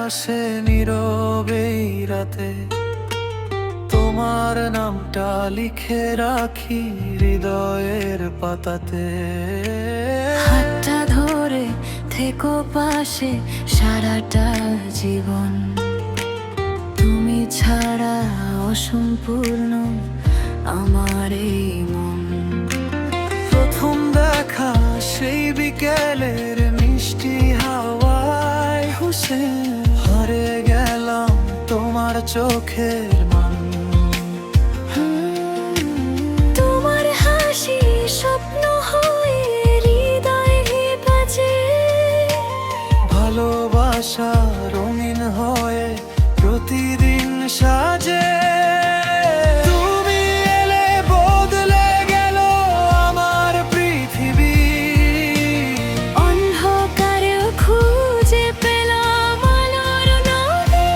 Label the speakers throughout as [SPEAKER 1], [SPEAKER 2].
[SPEAKER 1] আসে নীরবে রাতে, তোমার নামটা লিখে রাখি হৃদয়ের পাতাতে।
[SPEAKER 2] হাতটা ধরে থেকো পাশে সারাটা জীবন, তুমি ছাড়া অসম্পূর্ণ আমার এই মন।
[SPEAKER 1] প্রথম দেখা সেই বিকেলের মিষ্টি হাওয়ায় হুসে হারে গেলাম তোমার চোখের মান।
[SPEAKER 2] তোমার হাসি স্বপ্ন হয়ে হৃদয়ে বাজে,
[SPEAKER 1] ভালোবাসা রঙিন হয়ে প্রতিদিন সাজে। তুমি এলে বদলে গেল আমার পৃথিবী,
[SPEAKER 2] অন্ধকারেও খুঁজে পেলাম আলোর নদী।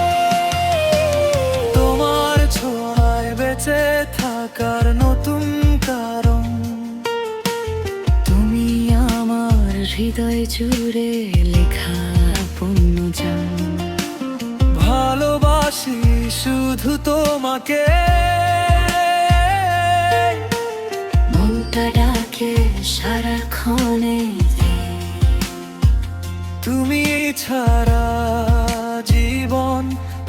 [SPEAKER 1] তোমার ছোঁয়ায় বেঁচে থাকার নতুন কারণ।
[SPEAKER 2] তুমি আমার হৃদয় জুড়ে লেখা পুণ্যজান।
[SPEAKER 1] ভালোবাসি শুধু তোমাকে,
[SPEAKER 2] মনটা ডাকে সারাক্ষণে,
[SPEAKER 1] তুমি ছাড়া জীবন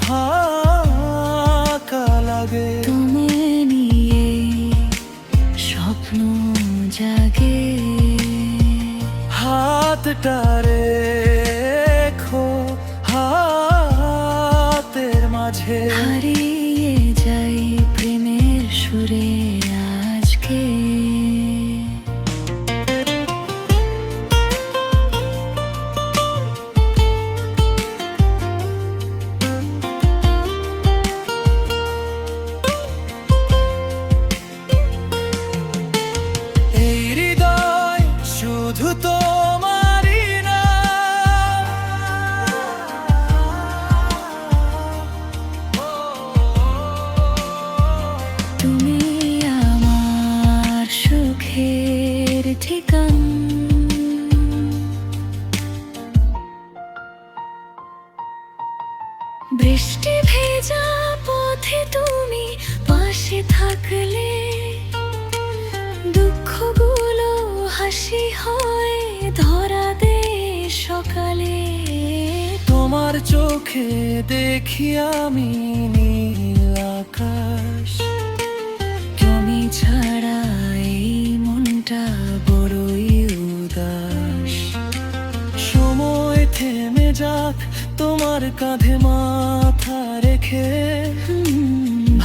[SPEAKER 1] ফাঁকা লাগে।
[SPEAKER 2] তুমি নিয়ে স্বপ্ন জাগে।
[SPEAKER 1] হাতটা রেখো হাতের মাঝে,
[SPEAKER 2] হারিয়ে যাই প্রেমের সুরে আজকে।
[SPEAKER 1] এই হৃদয় শুধু তোমারই না,
[SPEAKER 2] তুমি আমার সুখের ঠিকান। বৃষ্টি ভেজা পথে তুমি পাশে থাকলে, দুঃখগুলো হাসি হয়ে ধরা দে সকালে।
[SPEAKER 1] তোমার চোখে দেখি আমি নীল আকাশ,
[SPEAKER 2] তুমি ছাড়া এই মনটা বড়ই উদাস।
[SPEAKER 1] সময় থেমে যাক তোমার কাঁধে মাথা রেখে।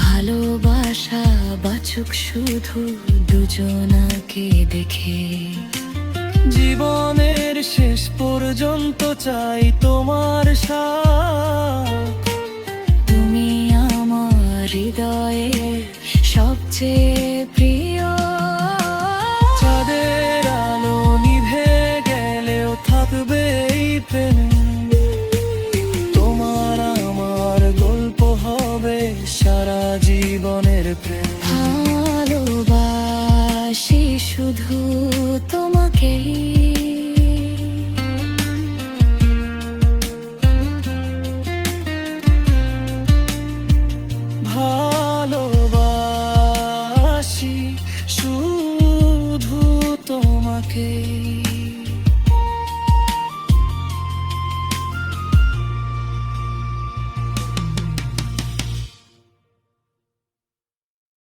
[SPEAKER 2] ভালোবাসা বাঁচুক শুধু দুজনাকে দেখে।
[SPEAKER 1] জীবনের শেষ পর্যন্ত চাই তোমার সাথ।
[SPEAKER 2] তুমি আমার হৃদয়ের সবচেয়ে প্রিয়।
[SPEAKER 1] চাঁদের আলো নিভে গেলেও থাকবে এই প্রেম। তোমার আমার গল্প হবে সারা জীবনের প্রেম।
[SPEAKER 2] ভালোবাসি শুধু তোমাকেই।